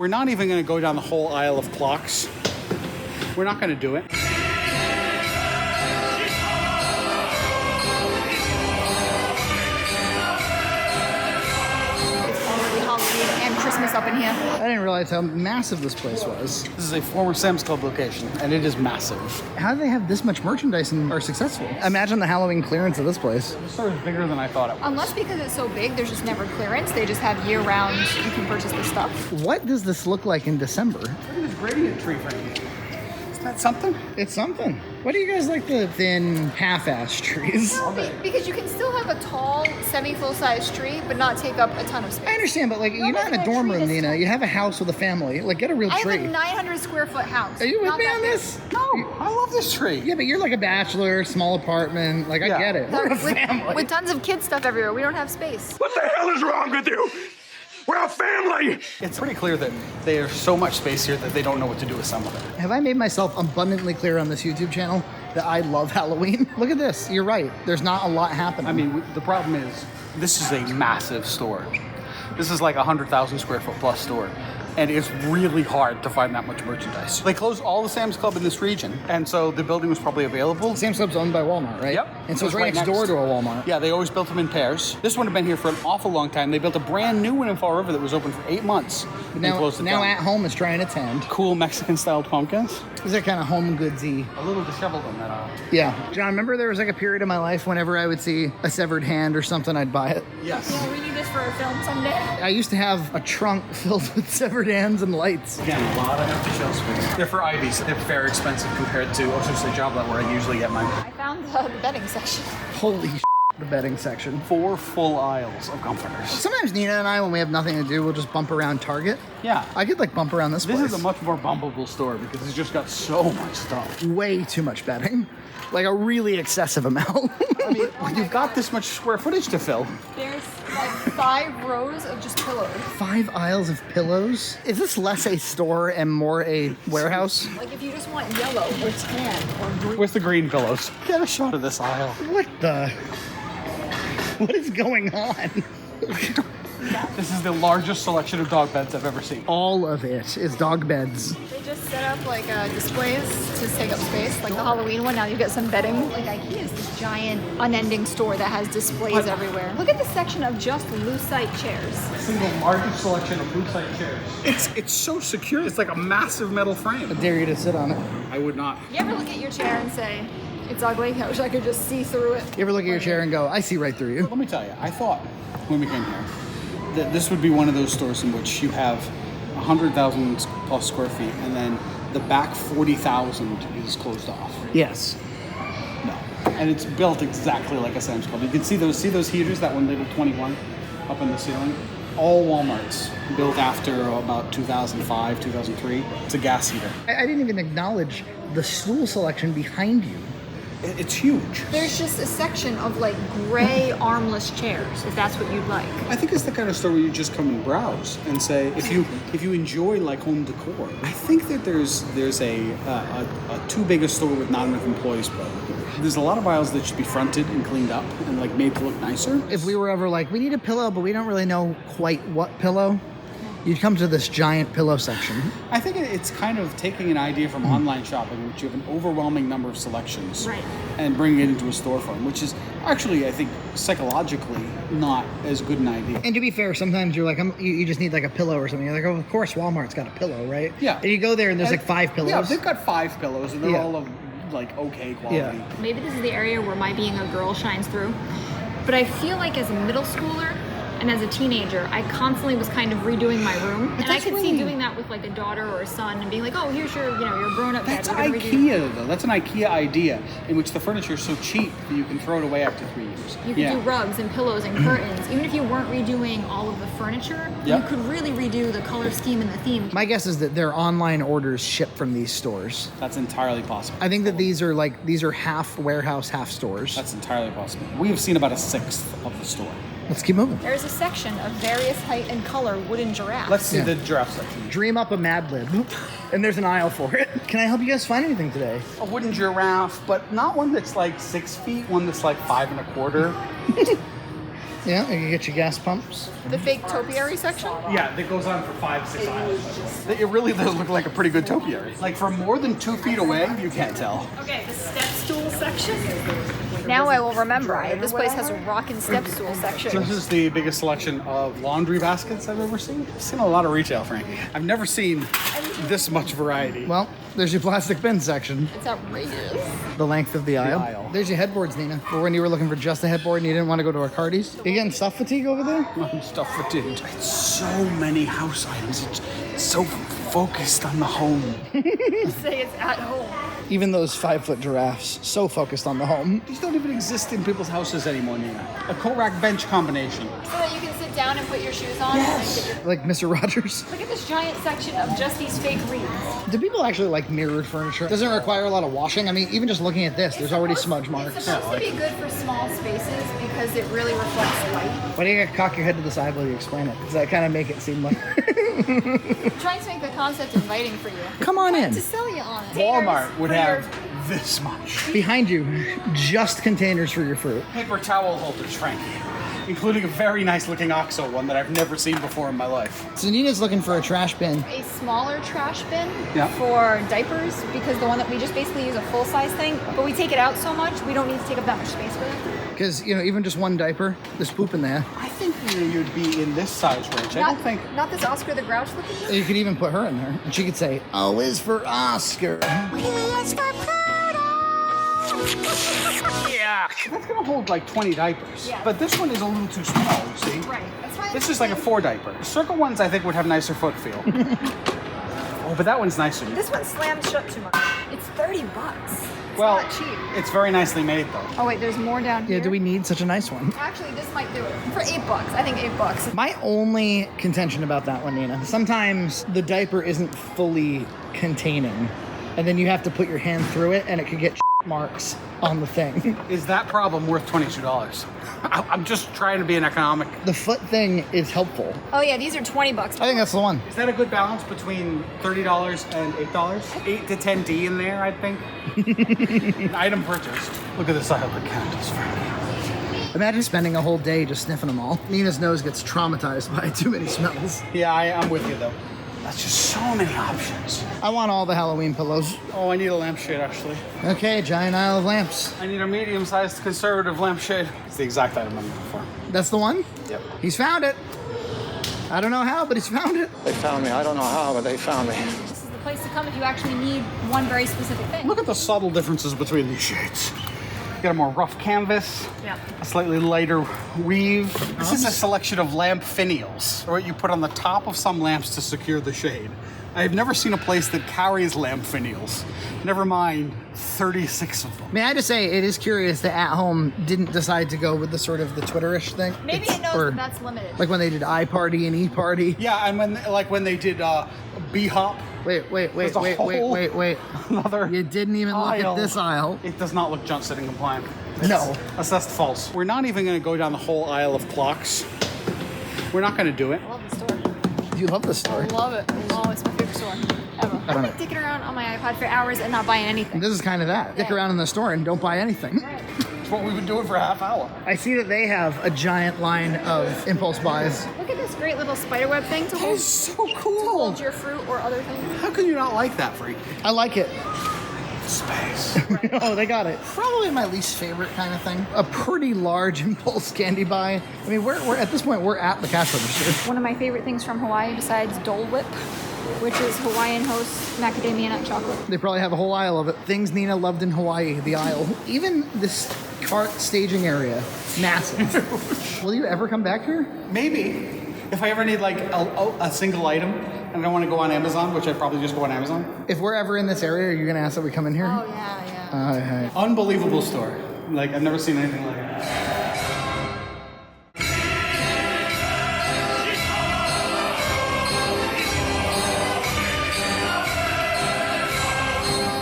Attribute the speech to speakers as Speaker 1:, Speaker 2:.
Speaker 1: We're not even gonna go down the whole aisle of clocks. We're not gonna do it.
Speaker 2: And Christmas up in here.
Speaker 3: I didn't realize how massive this place was.
Speaker 1: This is a former Sam's Club location, and it is massive.
Speaker 3: How do they have this much merchandise and are successful? Imagine the Halloween clearance of this place.
Speaker 1: This store is bigger than I thought it was.
Speaker 2: Unless because it's so big, there's just never clearance. They just have year-round, you can purchase this stuff.
Speaker 3: What does this look like in December?
Speaker 1: Look at this gradient tree frame. Is that something?
Speaker 3: It's something. Why do you guys like the thin, half-ass trees?
Speaker 2: Because you can still have a tall, semi-full-size tree, but not take up a ton of space.
Speaker 3: I understand, but like you're not in a dorm room, Nina. You have a house with a family. Like, get a real tree.
Speaker 2: I have a 900 square foot house.
Speaker 3: Are you with me on this?
Speaker 1: No, I love this tree.
Speaker 3: Yeah, but you're like a bachelor, small apartment. Like, I get it. We're a family.
Speaker 2: With tons of kid stuff everywhere. We don't have space.
Speaker 4: What the hell is wrong with you? We're a family!
Speaker 1: It's pretty clear that there's so much space here that they don't know what to do with some of it.
Speaker 3: Have I made myself abundantly clear on this YouTube channel that I love Halloween? Look at this. You're right. There's not a lot happening.
Speaker 1: I mean, the problem is, this is a massive store. This is like a 100,000 square foot plus store. And it's really hard to find that much merchandise. They closed all the Sam's Club in this region, and so the building was probably available.
Speaker 3: Sam's Club's owned by Walmart, right?
Speaker 1: Yep.
Speaker 3: And so it's right next door to a Walmart.
Speaker 1: Yeah, they always built them in pairs. This one had been here for an awful long time. They built a brand new one in Fall River that was open for 8 months.
Speaker 3: Now At Home is trying to tend.
Speaker 1: Cool Mexican-styled pumpkins.
Speaker 3: Is that kind of HomeGoods-y?
Speaker 1: A little disheveled on that aisle.
Speaker 3: Yeah. John, remember there was like a period in my life whenever I would see a severed hand or something, I'd buy it.
Speaker 1: Yes.
Speaker 2: Yeah, we need this for a film someday.
Speaker 3: I used to have a trunk filled with severed hands and lights.
Speaker 1: Again, a lot of empty shelf space. They're for Ivies. They're very expensive compared to Ocean Joblet, where I usually get mine.
Speaker 2: I found the bedding section.
Speaker 3: Holy the bedding section.
Speaker 1: 4 full aisles of comforters.
Speaker 3: Sometimes Nina and I, when we have nothing to do, we'll just bump around Target.
Speaker 1: Yeah.
Speaker 3: I could like bump around this place.
Speaker 1: This is a much more bumpable store because it's just got so much stuff.
Speaker 3: Way too much bedding. Like a really excessive amount.
Speaker 1: I mean, you've got this much square footage to fill.
Speaker 2: There's like 5 rows of just pillows.
Speaker 3: 5 aisles of pillows? Is this less a store and more a warehouse?
Speaker 2: Like if you just want yellow or tan or green.
Speaker 1: Where's the green pillows? Get a shot of this aisle.
Speaker 3: What the? What is going on?
Speaker 1: This is the largest selection of dog beds I've ever seen.
Speaker 3: All of it is dog beds.
Speaker 2: They just set up like displays to take up space. Like the Halloween one, now you get some bedding. Like IKEA is this giant, unending store that has displays everywhere. Look at the section of just Lucite chairs.
Speaker 1: This is the largest selection of Lucite chairs. It's so secure. It's like a massive metal frame.
Speaker 3: I dare you to sit on it.
Speaker 1: I would not.
Speaker 2: You ever look at your chair and say, it's ugly? I wish I could just see through it.
Speaker 3: You ever look at your chair and go, I see right through you?
Speaker 1: Let me tell you, I thought when we came here that this would be one of those stores in which you have 100,000 plus square feet and then the back 40,000 is closed off.
Speaker 3: Yes.
Speaker 1: No. And it's built exactly like a Sam's Club. You can see those heaters, that one labeled 21 up in the ceiling. All Walmarts built after about 2005, 2003. It's a gas heater.
Speaker 3: I didn't even acknowledge the stool selection behind you.
Speaker 1: It's huge.
Speaker 2: There's just a section of like gray armless chairs, if that's what you'd like.
Speaker 1: I think it's the kind of store where you just come and browse and say, if you enjoy like home decor. I think that there's a too big a store with not enough employees probably. There's a lot of aisles that should be fronted and cleaned up and like made to look nicer.
Speaker 3: If we were ever like, we need a pillow, but we don't really know quite what pillow, you'd come to this giant pillow section.
Speaker 1: I think it's kind of taking an idea from online shopping, which you have an overwhelming number of selections,
Speaker 2: right, and
Speaker 1: bringing it into a storefront, which is actually, I think, psychologically not as good an idea.
Speaker 3: And to be fair, sometimes you're like, you just need like a pillow or something. You're like, oh, of course Walmart's got a pillow, right?
Speaker 1: Yeah.
Speaker 3: And you go there and there's like 5 pillows.
Speaker 1: Yeah, they've got 5 pillows and they're all of like okay quality.
Speaker 2: Yeah. Maybe this is the area where my being a girl shines through, but I feel like as a middle schooler, and as a teenager, I constantly was kind of redoing my room. And I could see doing that with like a daughter or a son and being like, oh, here's your, your grown-up bed.
Speaker 1: That's IKEA though. That's an IKEA idea in which the furniture is so cheap that you can throw it away after 3 years.
Speaker 2: You could do rugs and pillows and curtains. Even if you weren't redoing all of the furniture, you could really redo the color scheme and the theme.
Speaker 3: My guess is that their online orders ship from these stores.
Speaker 1: That's entirely possible.
Speaker 3: I think that these are half warehouse, half stores.
Speaker 1: That's entirely possible. We have seen about 1/6 of the store.
Speaker 3: Let's keep moving.
Speaker 2: There's a section of various height and color wooden giraffes.
Speaker 1: Let's see the giraffe section.
Speaker 3: Dream up a Mad Lib. And there's an aisle for it. Can I help you guys find anything today?
Speaker 1: A wooden giraffe, but not one that's like 6 feet, one that's like 5 1/4.
Speaker 3: Yeah, you can get your gas pumps.
Speaker 2: The fake topiary section?
Speaker 1: Yeah, that goes on for 5-6 aisles. It really does look like a pretty good topiary. Like from more than 2 feet away, you can't tell.
Speaker 2: Okay, the step stool section. Now I will remember. This place has a rockin' step stool section.
Speaker 1: This is the biggest selection of laundry baskets I've ever seen. I've seen a lot of retail, Frankie. I've never seen this much variety.
Speaker 3: Well, there's your plastic bin section.
Speaker 2: It's outrageous.
Speaker 3: The length of the aisle. There's your headboards, Nina. For when you were looking for just a headboard and you didn't want to go to a Cardi's. You getting stuff fatigue over there?
Speaker 1: I'm stuff fatigued. It's so many house items. It's so focused on the home.
Speaker 2: Say it's at home.
Speaker 3: Even those 5-foot giraffes, so focused on the home.
Speaker 1: These don't even exist in people's houses anymore, Nina. A coat rack bench combination.
Speaker 2: So that you can sit down and put your shoes on.
Speaker 1: Yes.
Speaker 2: And get your...
Speaker 3: Like Mr. Rogers.
Speaker 2: Look at this giant section of just these fake wreaths.
Speaker 3: Do people actually like mirrored furniture? Doesn't it require a lot of washing? I mean, even just looking at this, there's already smudge marks.
Speaker 2: It's supposed to be good for small spaces because it really reflects light.
Speaker 3: Why do you cock your head to the side while you explain it? Does that kind of make it seem like...
Speaker 2: I'm trying to make the concept inviting for you.
Speaker 3: Come on in.
Speaker 2: To sell you on it.
Speaker 1: Walmart would
Speaker 2: For
Speaker 1: have
Speaker 2: your-
Speaker 1: this much.
Speaker 3: Behind you, just containers for your fruit.
Speaker 1: Paper towel holders, Frankie. Including a very nice looking OXO one that I've never seen before in my life.
Speaker 3: So Nina's looking for a trash bin.
Speaker 2: a smaller trash bin
Speaker 1: Yeah.
Speaker 2: for diapers because the one that we just basically use a full-size thing, but we take it out so much we don't need to take up that much space for it.
Speaker 3: Because, you know, even just one diaper, there's poop in there.
Speaker 1: I think you'd be in this size range. I don't think.
Speaker 2: Not this Oscar the Grouch looking.
Speaker 3: You could even put her in there. And she could say, O is for Oscar.
Speaker 1: Yeah. That's gonna hold like 20 diapers.
Speaker 2: Yeah.
Speaker 1: But this one is a little too small, you see?
Speaker 2: Right. That's why
Speaker 1: This is like a 4 diaper. Circle ones I think would have nicer foot feel. Oh, but that one's nicer.
Speaker 2: this one slams shut too much. It's $30. It's
Speaker 1: Well,
Speaker 2: not cheap.
Speaker 1: it's very nicely made though.
Speaker 2: Oh wait, there's more down here.
Speaker 3: Yeah, do we need such a nice one?
Speaker 2: Actually, this might do it for $8. I think $8.
Speaker 3: My only contention about that one, Nina, sometimes the diaper isn't fully containing. And then you have to put your hand through it and it could get marks on the thing.
Speaker 1: Is that problem worth $22? I'm just trying to be an economic.
Speaker 3: The foot thing is helpful.
Speaker 2: Oh yeah, these are $20.
Speaker 3: I think that's the one.
Speaker 1: Is that a good balance between $30 and $8? 8 to 10D in there, I think. An item purchased. Look at this aisle of candles, Frankie.
Speaker 3: Imagine spending a whole day just sniffing them all. Nina's nose gets traumatized by too many smells.
Speaker 1: Yeah, I'm with you though. That's just so many options.
Speaker 3: I want all the Halloween pillows.
Speaker 1: Oh, I need a lampshade actually.
Speaker 3: Okay, giant aisle of lamps.
Speaker 1: I need a medium-sized conservative lampshade. It's the exact item I'm looking for.
Speaker 3: That's the one?
Speaker 1: Yep.
Speaker 3: He's found it. I don't know how, but he's found it.
Speaker 5: They found me. I don't know how, but they found me.
Speaker 2: This is the place to come if you actually need one very specific thing.
Speaker 1: Look at the subtle differences between these shades. You got a more rough canvas,
Speaker 2: Yeah.
Speaker 1: a slightly lighter weave. This is a selection of lamp finials, or what you put on the top of some lamps to secure the shade. I've never seen a place that carries lamp finials. Never mind 36 of them.
Speaker 3: May I just say, it is curious that At Home didn't decide to go with the sort of the Twitterish thing.
Speaker 2: Maybe it knows
Speaker 3: Or
Speaker 2: that that's limited.
Speaker 3: like when they did iParty and eParty.
Speaker 1: Yeah, and when they did B-Hop.
Speaker 3: Wait.
Speaker 1: There's a whole Another
Speaker 3: You didn't even look
Speaker 1: aisle.
Speaker 3: at this aisle.
Speaker 1: It does not look junk sitting compliant.
Speaker 3: No.
Speaker 1: Assessed false. We're not even going to go down the whole aisle of clocks. We're not going to do it.
Speaker 2: I love the store.
Speaker 3: You love this store.
Speaker 2: I love it. Oh, it's my favorite store ever. I've been dicking around on my iPod for hours and not buying anything.
Speaker 3: This is kind of that. Dick around in the store and don't buy anything.
Speaker 1: It's what we've been doing for a half hour.
Speaker 3: I see that they have a giant line of impulse buys.
Speaker 2: Look at this great little spiderweb thing to
Speaker 1: That
Speaker 2: hold,
Speaker 1: is so
Speaker 2: to
Speaker 1: cool.
Speaker 2: hold your fruit or other things.
Speaker 1: How can you not like that, Freak?
Speaker 3: I like it.
Speaker 1: Space.
Speaker 3: Oh, they got it. Probably my least favorite kind of thing. A pretty large impulse candy buy. I mean, we're at this point, we're at the cash register.
Speaker 2: One of my favorite things from Hawaii besides Dole Whip, which is Hawaiian Host macadamia nut chocolate.
Speaker 3: They probably have a whole aisle of it. Things Nina loved in Hawaii, the aisle. Even this cart staging area, massive. Will you ever come back here?
Speaker 1: Maybe. If I ever need like a single item and I don't want to go on Amazon, which I'd probably just go on Amazon.
Speaker 3: If we're ever in this area, are you going to ask that we come in here?
Speaker 2: Oh yeah, yeah.
Speaker 3: Okay.
Speaker 1: Unbelievable store. Like, I've never seen anything like it.